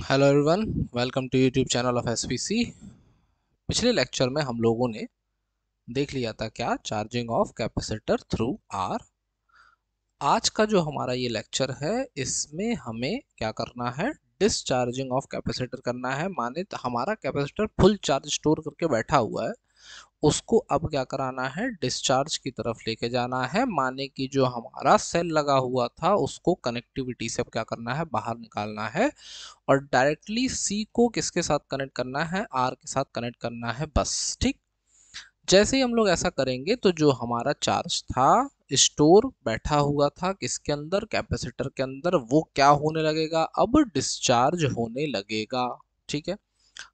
Hello everyone, welcome to YouTube channel of SPC. पिछले lecture में हम लोगों ने देख लिया था क्या, charging of capacitor through R. आज का जो हमारा ये लेक्चर है, इसमें हमें क्या करना है, डिस्चार्जिंग ऑफ कैपेसिटर करना है। माने तो हमारा कैपेसिटर फुल चार्ज स्टोर करके बैठा हुआ है, उसको अब क्या कराना है, डिस्चार्ज की तरफ लेके जाना है। माने कि जो हमारा सेल लगा हुआ था उसको कनेक्टिविटी से अब क्या करना है, बाहर निकालना है और डायरेक्टली सी को किसके साथ कनेक्ट करना है, आर के साथ कनेक्ट करना है, बस। ठीक। जैसे ही हम लोग ऐसा करेंगे तो जो हमारा चार्ज था, स्टोर बैठा हुआ था किसके अंदर, कैपेसिटर के अंदर, वो क्या होने लगेगा, अब डिस्चार्ज होने लगेगा। ठीक है।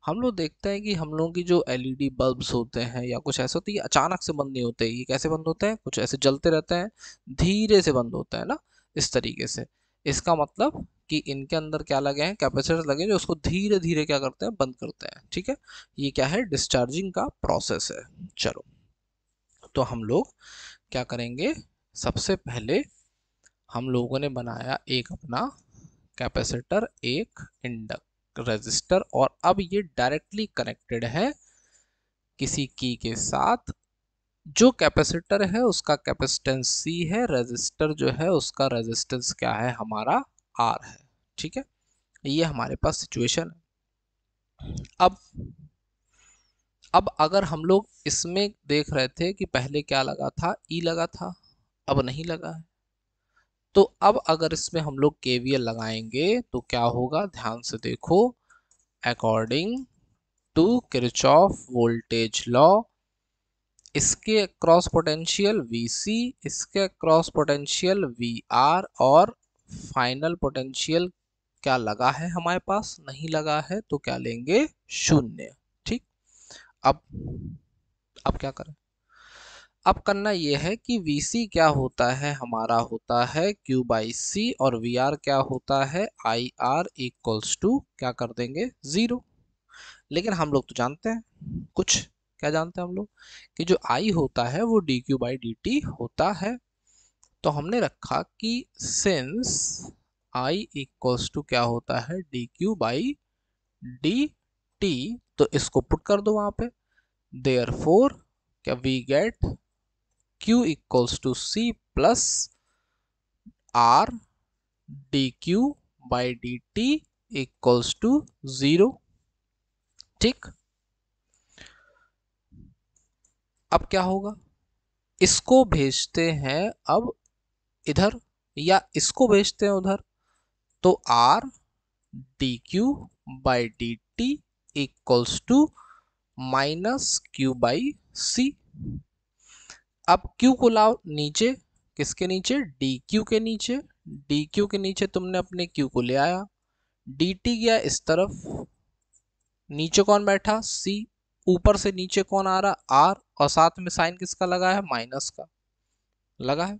हम लोग देखते हैं कि हम लोगों की जो एलईडी बल्ब्स होते हैं या कुछ ऐसे होते हैं, ये अचानक से बंद नहीं होते। ये कैसे बंद होते हैं, कुछ ऐसे जलते रहते हैं, धीरे से बंद होता है ना, इस तरीके से। इसका मतलब कि इनके अंदर क्या लगे हैं, कैपेसिटर लगे हैं, जो उसको धीरे धीरे क्या करते हैं, बंद करते हैं। ठीक है। ये क्या है, डिस्चार्जिंग का प्रोसेस है। चलो, तो हम लोग क्या करेंगे, सबसे पहले हम लोगों ने बनाया एक अपना कैपेसिटर, एक इंडक्टर, रेजिस्टर, और अब ये डायरेक्टली कनेक्टेड है किसी की के साथ। जो कैपेसिटर है उसका कैपेसिटेंस C है, रेजिस्टर जो है उसका रेजिस्टेंस क्या है, हमारा R है। ठीक है। ये हमारे पास सिचुएशन है। अब अगर हम लोग इसमें देख रहे थे कि पहले क्या लगा था, E लगा था, अब नहीं लगा है। तो अब अगर इसमें हम लोग KVL लगाएंगे तो क्या होगा, ध्यान से देखो। According to Kirchhoff voltage law, इसके क्रॉस पोटेंशियल VC, इसके क्रॉस पोटेंशियल VR, और फाइनल पोटेंशियल क्या लगा है हमारे पास, नहीं लगा है, तो क्या लेंगे, शून्य। ठीक। अब अब क्या करें, अब करना यह है कि VC क्या होता है, हमारा होता है Q बाई C, और VR क्या होता है, IR इक्वल्स टू क्या कर देंगे, 0। लेकिन हम लोग तो जानते हैं कुछ, क्या जानते हैं हम लोग, कि जो I होता है वो dQ बाई dt होता है। तो हमने रखा कि सिंस I इक्वल्स टू क्या होता है, dQ बाई dt, तो इसको पुट कर दो वहां पे। देयरफॉर क्या we get Q equals to C plus R dQ by dt equals to 0। ठीक। अब क्या होगा, इसको भेजते हैं अब इधर, या इसको भेजते हैं उधर, तो R dQ by D T equals to minus Q by C. अब Q को लाओ नीचे, किसके नीचे, dQ के नीचे। dQ के नीचे तुमने अपने Q को ले आया, dt गया इस तरफ, नीचे कौन बैठा, C, ऊपर से नीचे कौन आ रहा, R, और साथ में साइन किसका लगा है, माइनस का लगा है।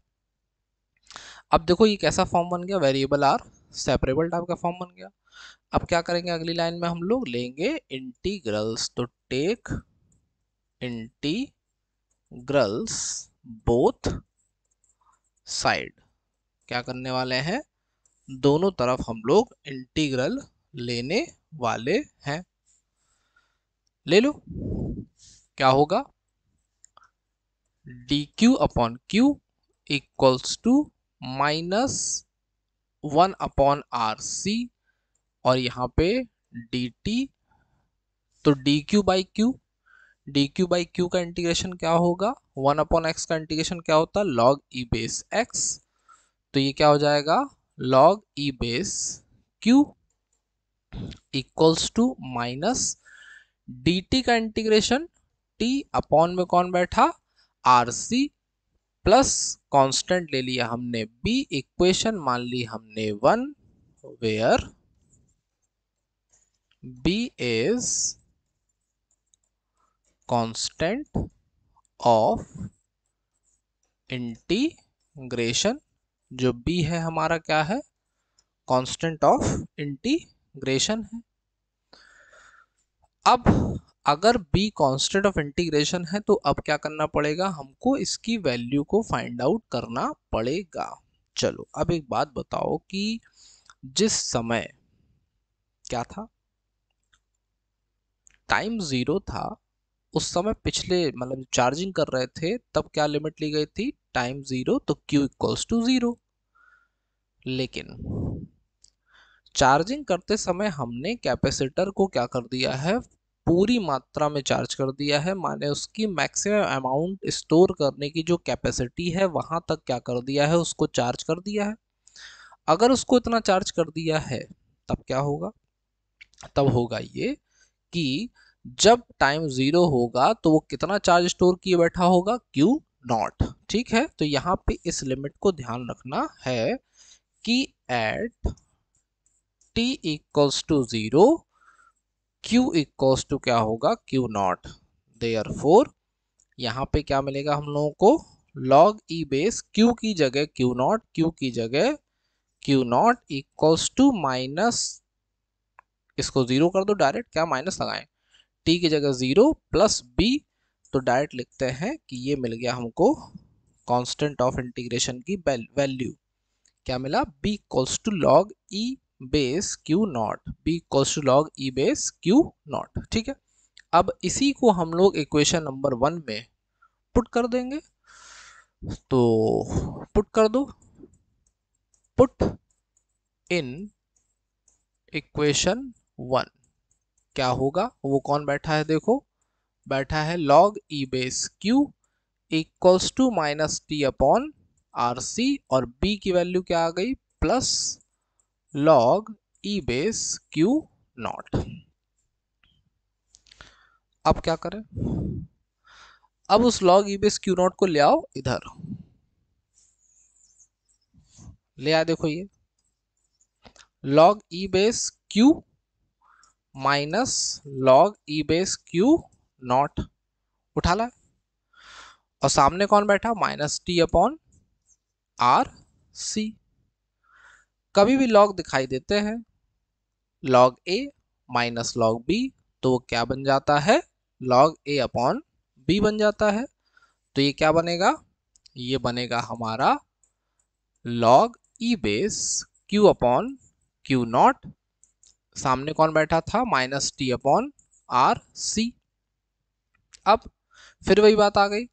अब देखो ये कैसा फॉर्म बन गया, वेरिएबल आर सेपरेबल टाइप का फॉर्म बन गया। अब क्या करेंगे, अगली लाइन में हम लोग लेंगे इंटीग्रल्स, तो टेक इंटीग्रल्स बोथ साइड। क्या करने वाले हैं, दोनों तरफ हम लोग इंटीग्रल लेने वाले हैं। ले लो, क्या होगा, dq upon q equals to minus 1 upon R C, और यहाँ पे dt, तो dq by q, dq by q का इंटीग्रेशन क्या होगा, 1 अपॉन एक्स का इंटीग्रेशन क्या होता है, log e बेस x। तो ये क्या हो जाएगा, log e base q equals to minus dt का इंटीग्रेशन t अपॉन में कौन बैठा, आर सी, प्लस कांस्टेंट ले लिया हमने b, इक्वेशन मान ली हमने 1, where b is constant of integration. जो b है हमारा क्या है, कांस्टेंट ऑफ इंटीग्रेशन है। अब अगर b कांस्टेंट ऑफ इंटीग्रेशन है तो अब क्या करना पड़ेगा, हमको इसकी वैल्यू को फाइंड आउट करना पड़ेगा। चलो अब एक बात बताओ कि जिस समय क्या था, टाइम 0 था, उस समय पिछले मतलब चार्जिंग कर रहे थे तब क्या लिमिट ली गई थी, टाइम 0, तो Q इक्वल्स टू 0। लेकिन चार्जिंग करते समय हमने कैपेसिटर को क्या कर दिया है, पूरी मात्रा में चार्ज कर दिया है, माने उसकी मैक्सिमम अमाउंट स्टोर करने की जो कैपेसिटी है वहां तक क्या कर दिया है, उसको चार्ज कर दिया है। अगर उसको इतना चार्ज कर दिया है तब क्या होगा, तब होगा ये कि जब टाइम 0 होगा तो वो कितना चार्ज स्टोर किए बैठा होगा, Q नॉट। ठीक है, तो यहाँ पे इस लिमिट को ध्यान रखना है कि at t equals to 0 Q equals to क्या होगा, Q नॉट। देयरफॉर यहाँ पे क्या मिलेगा हम लोगों को, log e बेस Q की जगह Q नॉट, Q की जगह Q naught equals to minus, इसको 0 कर दो डायरेक्ट, क्या माइनस लगाएं, t की जगह 0 प्लस b, तो डायरेक्ट लिखते हैं कि ये मिल गया हमको कांस्टेंट ऑफ इंटीग्रेशन की वैल्यू, क्या मिला, b equals to log e base Q naught, b equals to log e base Q naught. ठीक है, अब इसी को हम लोग इक्वेशन नंबर 1 में पुट कर देंगे, तो पुट कर दो, पुट इन इक्वेशन 1, क्या होगा, वो कौन बैठा है देखो, बैठा है log e base Q equals to minus T upon R C, और b की वैल्यू क्या आ गई, plus log e base Q naught. अब क्या करें, अब उस log e base Q naught को ले आओ इधर, ले आ, देखो ये log e base Q minus log e base Q naught, उठा ला, और सामने कौन बैठा, minus T upon R C. कभी भी log दिखाई देते हैं, log a minus log b, तो वो क्या बन जाता है, log a अपॉन b बन जाता है। तो ये क्या बनेगा, ये बनेगा हमारा log e base Q upon Q naught, सामने कौन बैठा था, minus T upon R C. अब फिर वही बात आ गई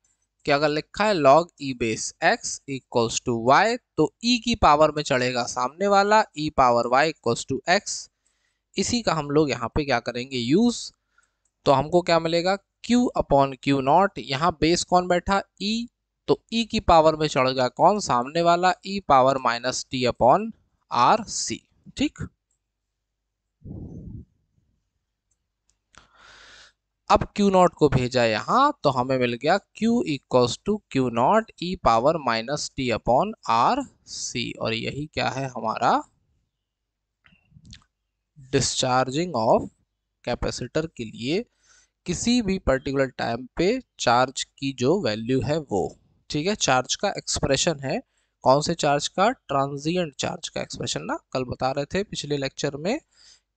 कि अगर लिखा है log e base x equals to y, तो e की पावर में चढ़ेगा सामने वाला, e power y equals to x। इसी का हम लोग यहाँ पे क्या करेंगे, यूज, तो हमको क्या मिलेगा, Q अपॉन Q नॉट, यहाँ बेस कौन बैठा, e, तो e की पावर में चढ़ गया कौन, सामने वाला, e power minus T upon R C. ठीक, अब Q नॉट को भेजा यहाँ, तो हमें मिल गया Q equals to Q naught E power minus T upon R C, और यही क्या है हमारा डिस्चार्जिंग ऑफ कैपेसिटर के लिए किसी भी पर्टिकुलर टाइम पे चार्ज की जो वैल्यू है वो। ठीक है, चार्ज का एक्सप्रेशन है, कौन से चार्ज का, ट्रांजिएंट चार्ज का एक्सप्रेशन ना, कल बता रहे थे पिछले लेक्चर में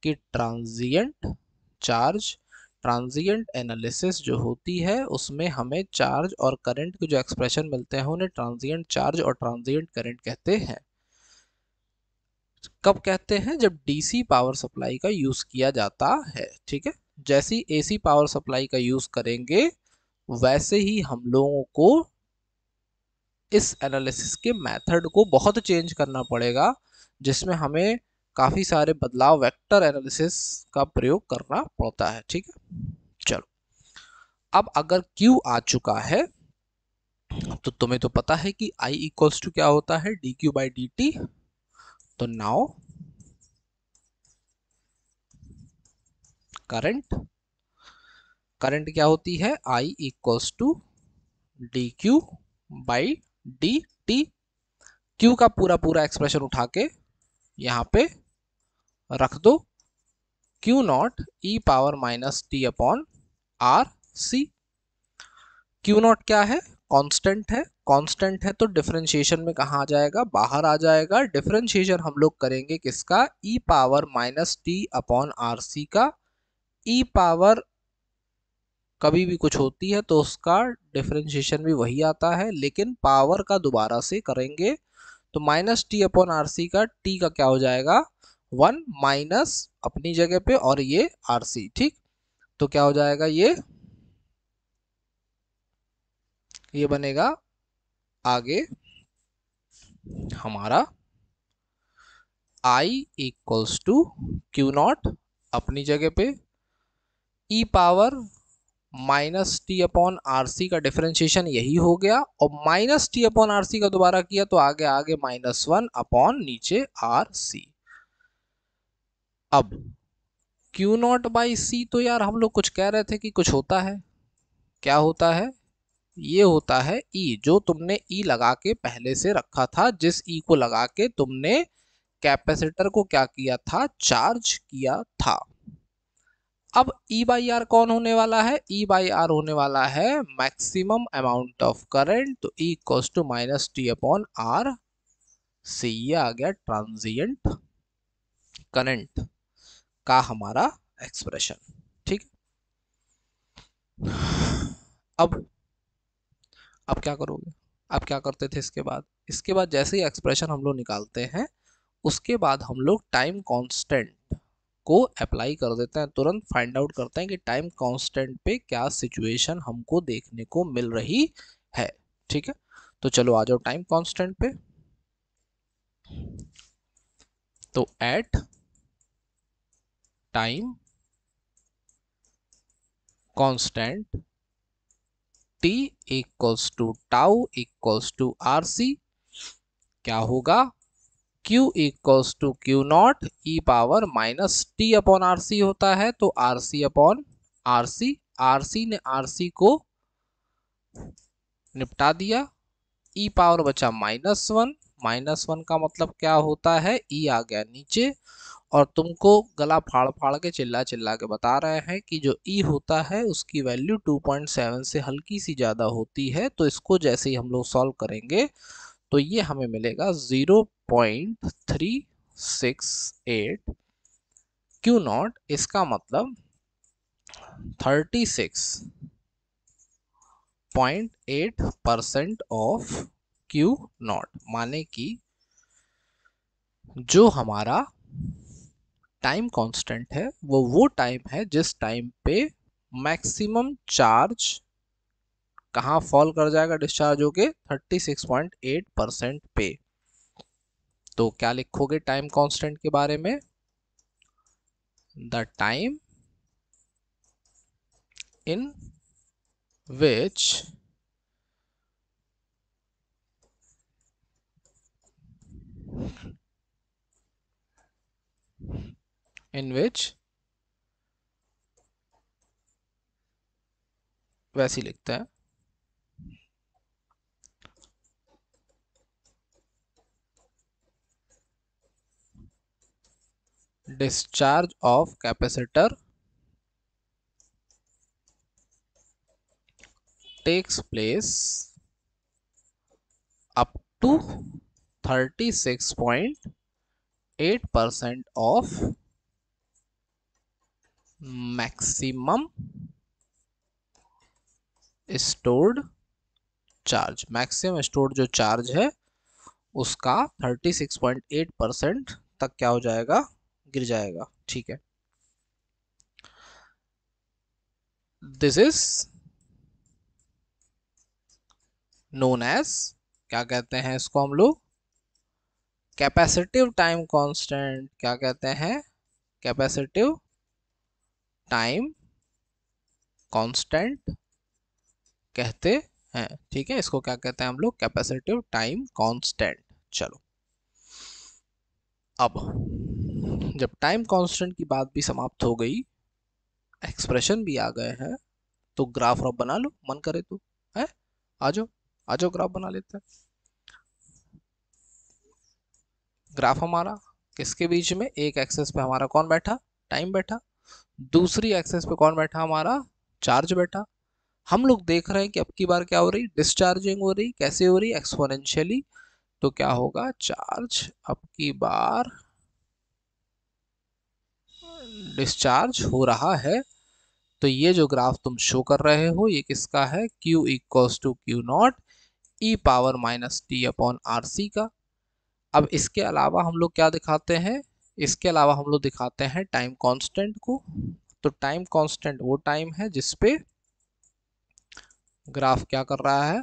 कि ट्रांजिएंट चार्ज, ट्रांजिएंट एनालिसिस जो होती है उसमें हमें चार्ज और करंट के जो एक्सप्रेशन मिलते हैं उन्हें ट्रांजिएंट चार्ज और ट्रांजिएंट करंट कहते हैं। कब कहते हैं, जब डीसी पावर सप्लाई का यूज किया जाता है। ठीक है, जैसे ही एसी पावर सप्लाई का यूज करेंगे वैसे ही हम लोगों को इस एनालिसिस के मेथड को बहुत चेंज करना पड़ेगा, जिसमें हमें काफी सारे बदलाव, वेक्टर एनालिसिस का प्रयोग करना पड़ता है। ठीक है, चलो, अब अगर Q आ चुका है तो तुम्हें तो पता है कि I इक्वल्स टू क्या होता है, dq बाई dt। तो नाउ करंट, करंट क्या होती है, I equals to dq by dt। Q का पूरा पूरा एक्सप्रेशन उठा के यहाँ पे रख दो, Q नॉट ई power minus T upon R C. Q नॉट क्या है, कांस्टेंट है, कांस्टेंट है तो डिफरेंशिएशन में कहाँ आ जाएगा, बाहर आ जाएगा। डिफरेंशिएशन हम लोग करेंगे किसका, e power minus T upon R C का। ई पावर कभी भी कुछ होती है तो उसका डिफरेंशिएशन भी वही आता है, लेकिन पावर का दोबारा से करेंगे, तो minus T upon R C का टी का क्या हो जाएगा, 1 माइनस अपनी जगह पे और ये RC, ठीक। तो क्या हो जाएगा, ये बनेगा आगे हमारा I equals to Q naught अपनी जगह पे e power minus T upon RC का डिफरेंशिएशन यही हो गया, और माइनस टी अपॉन RC का दोबारा किया तो आगे आगे -1 अपॉन नीचे RC। अब Q नॉट बाई C, तो यार हम लोग कुछ कह रहे थे कि कुछ होता है, क्या होता है, ये होता है E, जो तुमने E लगा के पहले से रखा था, जिस E को लगा के तुमने कैपेसिटर को क्या किया था, चार्ज किया था। अब E बाई आर कौन होने वाला है, E बाई आर होने वाला है मैक्सिमम अमाउंट ऑफ करंट, तो E equals to minus T upon R C. ये आ गया ट्रांजिएंट करंट का हमारा एक्सप्रेशन, ठीक। अब क्या करोगे, अब क्या करते थे इसके बाद जैसे ही एक्सप्रेशन हम लोग निकालते हैं, उसके बाद हम लोग टाइम कांस्टेंट को अप्लाई कर देते हैं, तुरंत फाइंड आउट करते हैं कि टाइम कांस्टेंट पे क्या सिचुएशन हमको देखने को मिल रही है, ठीक है। तो चलो आ जाओ टाइम कांस्टेंट पे। तो at time constant t equals to tau equals to RC, क्या होगा, Q equals to Q naught E power minus T upon RC होता है, तो RC अपॉन RC, RC ने RC को निपटा दिया, ई पावर बचा -1, -1 का मतलब क्या होता है, ई आ गया नीचे, और तुमको गला फाड़ फाड़ के चिल्ला चिल्ला के बता रहे हैं कि जो ई होता है उसकी वैल्यू 2.7 से हल्की सी ज़्यादा होती है, तो इसको जैसे ही हम लोग सॉल्व करेंगे तो ये हमें मिलेगा 0.368 क्यू नॉट, इसका मतलब 36.8% ऑफ क्यू नॉट, माने कि जो हमारा टाइम कांस्टेंट है वो टाइम है जिस टाइम पे मैक्सिमम चार्ज कहाँ फॉल कर जाएगा, डिस्चार्ज होके 36.8% पे। तो क्या लिखोगे टाइम कांस्टेंट के बारे में, द टाइम इन विच वैसे ही लिखते हैं, discharge of capacitor takes place up to 36.8% of maximum stored charge. Maximum stored जो चार्ज है उसका 36.8% तक क्या हो जाएगा, गिर जाएगा, ठीक है। दिस इज नोन एज, क्या कहते हैं इसको हम लोग, कैपेसिटिव टाइम कांस्टेंट। क्या कहते हैं, कैपेसिटिव टाइम कांस्टेंट कहते हैं, ठीक है। इसको क्या कहते हैं हम लोग, कैपेसिटिव टाइम कांस्टेंट। चलो अब जब टाइम कांस्टेंट की बात भी समाप्त हो गई, एक्सप्रेशन भी आ गए हैं, तो ग्राफ रफ बना लो, मन करे तो है, आ जाओ आ जाओ ग्राफ बना लेते हैं। ग्राफ हमारा किसके बीच में, एक एक्सेस पे हमारा कौन बैठा, टाइम बैठा, दूसरी एक्सेस पे कौन बैठा, हमारा चार्ज बैठा। हम लोग देख रहे हैं कि अब की बार क्या हो रही, डिस्चार्जिंग हो रही, कैसे हो रही, एक्सपोनेंशियली। तो क्या होगा, चार्ज अब की बार डिस्चार्ज हो रहा है। तो ये जो ग्राफ तुम शो कर रहे हो ये किसका है, Q equals to Q naught E power minus T upon RC का। अब इसके अलावा हम लोग क्या दिखाते हैं, इसके अलावा हम लोग दिखाते हैं टाइम कांस्टेंट को। तो टाइम कांस्टेंट वो टाइम है जिसपे ग्राफ क्या कर रहा है,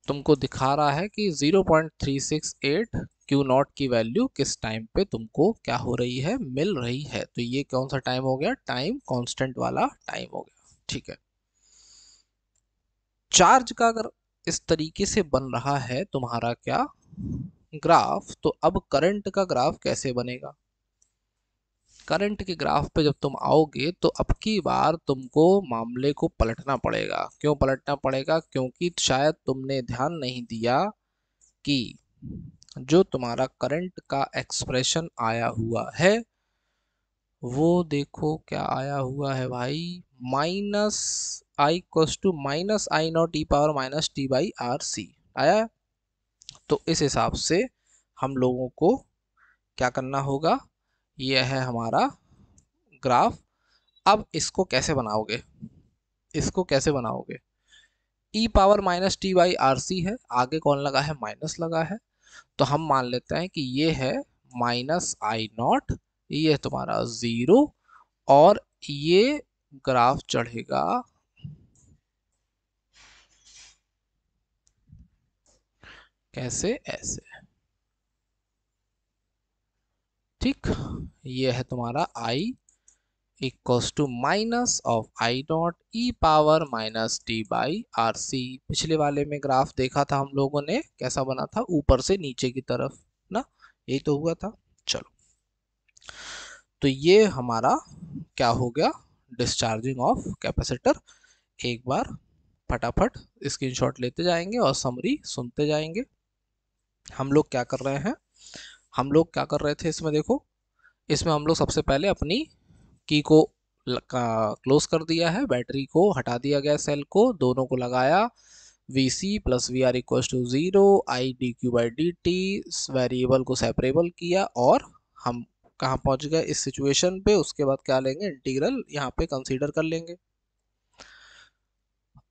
तुमको दिखा रहा है कि 0.368 क्यू नॉट की वैल्यू किस टाइम पे तुमको क्या हो रही है, मिल रही है। तो ये कौन सा टाइम हो गया, टाइम कांस्टेंट वाला टाइम हो गया। ठीक है, चार्ज का अगर इस तरीके से बन रहा है तुम्हारा क्या ग्राफ, तो अब करंट का ग्राफ कैसे बनेगा। करंट के ग्राफ पे जब तुम आओगे तो अब की बार तुमको मामले को पलटना पड़ेगा। क्यों पलटना पड़ेगा, क्योंकि शायद तुमने ध्यान नहीं दिया कि जो तुम्हारा करंट का एक्सप्रेशन आया हुआ है वो देखो क्या आया हुआ है भाई, minus I goes to minus I naught E power minus T by R C आया है। तो इस हिसाब से हम लोगों को क्या करना होगा, यह है हमारा ग्राफ। अब इसको कैसे बनाओगे, इसको कैसे बनाओगे, e power minus T by R C है, आगे कौन लगा है, माइनस लगा है। तो हम मान लेते हैं कि ये है माइनस आई नॉट, ये है तुम्हारा जीरो, और ये ग्राफ चढ़ेगा कैसे, ऐसे। ठीक, ये है तुम्हारा I equals to minus of I naught E power minus T by R C. पिछले वाले में ग्राफ देखा था हम लोगों ने, कैसा बना था, ऊपर से नीचे की तरफ ना, यही तो हुआ था। चलो, तो ये हमारा क्या हो गया, डिस्चार्जिंग ऑफ कैपेसिटर। एक बार फटाफट स्क्रीनशॉट लेते जाएंगे और समरी सुनते जाएंगे। हम लोग क्या कर रहे हैं, हम लोग क्या कर रहे थे इसमें देखो, इसमें हम लोग सबसे पहले अपनी की को क्लोज कर दिया है, बैटरी को हटा दिया गया, सेल को दोनों को लगाया, V C plus V R equal to zero, I D Q by D T, variable को सेपरेबल किया, और हम कहाँ पहुंच गए इस सिचुएशन पे। उसके बाद क्या लेंगे, इंटीग्रल यहाँ पे कंसीडर कर लेंगे।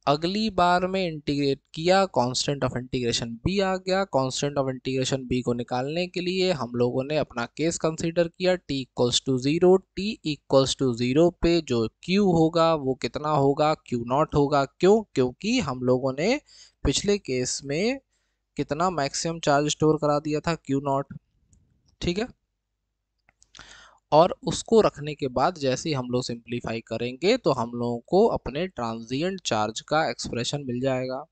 अगली बार में इंटीग्रेट किया, कांस्टेंट ऑफ इंटीग्रेशन b आ गया। कांस्टेंट ऑफ इंटीग्रेशन b को निकालने के लिए हम लोगों ने अपना केस कंसीडर किया, t equals to zero. t equals to zero पे जो q होगा वो कितना होगा, q नॉट होगा। क्यों, क्योंकि हम लोगों ने पिछले केस में कितना मैक्सिमम चार्ज स्टोर करा दिया था, q नॉट। ठीक है, और उसको रखने के बाद जैसे ही हम लोग सिंप्लीफाई करेंगे तो हम लोगों को अपने ट्रांजिएंट चार्ज का एक्सप्रेशन मिल जाएगा।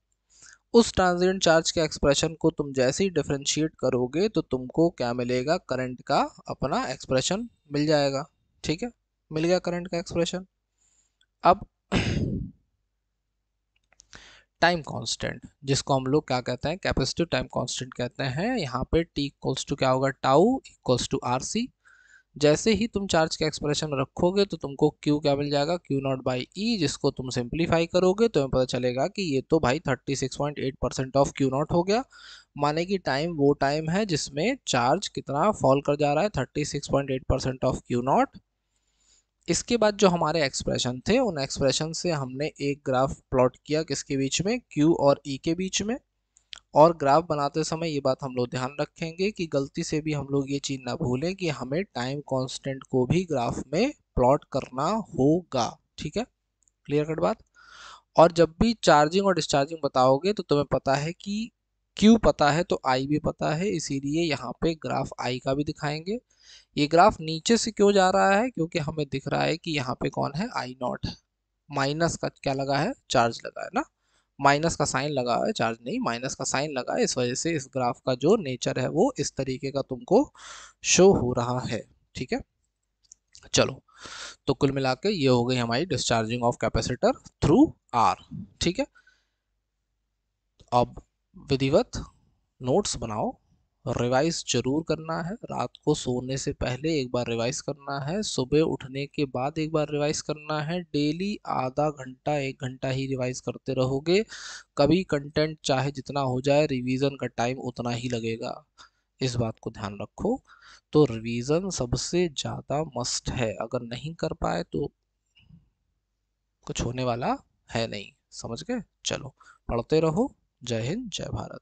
उस ट्रांजिएंट चार्ज के एक्सप्रेशन को तुम जैसे ही डिफरेंशिएट करोगे तो तुमको क्या मिलेगा, करंट का अपना एक्सप्रेशन मिल जाएगा। ठीक है, मिल गया करंट का एक्सप्रेशन। अब टाइम कांस्टेंट, जिसको हम लोग क्या कहते हैं, कैपेसिटिव टाइम कांस्टेंट कहते हैं। यहाँ पे t इक्वल्स टू क्या होगा, tau equals to R C. जैसे ही तुम चार्ज का एक्सप्रेशन रखोगे तो तुमको Q क्या मिल जाएगा, Q नॉट बाई ई, जिसको तुम सिंप्लीफाई करोगे तो हमें पता चलेगा कि ये तो भाई 36.8% ऑफ Q नॉट हो गया। माने कि टाइम वो टाइम है जिसमें चार्ज कितना फॉल कर जा रहा है, 36.8% ऑफ Q नॉट। इसके बाद जो हमारे एक्सप्रेशन थे उन एक्सप्रेशन से हमने एक ग्राफ प्लॉट किया, किसके बीच में, Q और E के बीच में। और ग्राफ बनाते समय ये बात हम लोग ध्यान रखेंगे कि गलती से भी हम लोग ये चीज़ ना भूलें कि हमें टाइम कांस्टेंट को भी ग्राफ में प्लॉट करना होगा। ठीक है, क्लियर कट बात। और जब भी चार्जिंग और डिस्चार्जिंग बताओगे तो तुम्हें पता है कि Q पता है तो I भी पता है, इसीलिए यहाँ पे ग्राफ I का भी दिखाएंगे। ये ग्राफ नीचे से क्यों जा रहा है, क्योंकि हमें दिख रहा है कि यहाँ पे कौन है, I नॉट, माइनस का क्या लगा है, चार्ज लगा है ना, माइनस का साइन लगा है, चार्ज नहीं, माइनस का साइन लगा है। इस वजह से इस ग्राफ का जो नेचर है वो इस तरीके का तुमको शो हो रहा है। ठीक है, चलो, तो कुल मिला के ये हो गई हमारी discharging of capacitor through R. ठीक है, अब विधिवत नोट्स बनाओ, रिवाइज जरूर करना है, रात को सोने से पहले एक बार रिवाइज करना है, सुबह उठने के बाद एक बार रिवाइज करना है। डेली आधा घंटा 1 घंटा ही रिवाइज करते रहोगे, कभी कंटेंट चाहे जितना हो जाए रिवीजन का टाइम उतना ही लगेगा, इस बात को ध्यान रखो। तो रिवीजन सबसे ज़्यादा मस्ट है, अगर नहीं कर पाए तो कुछ होने वाला है नहीं, समझ गए। चलो, पढ़ते रहो। जय हिंद, जय भारत।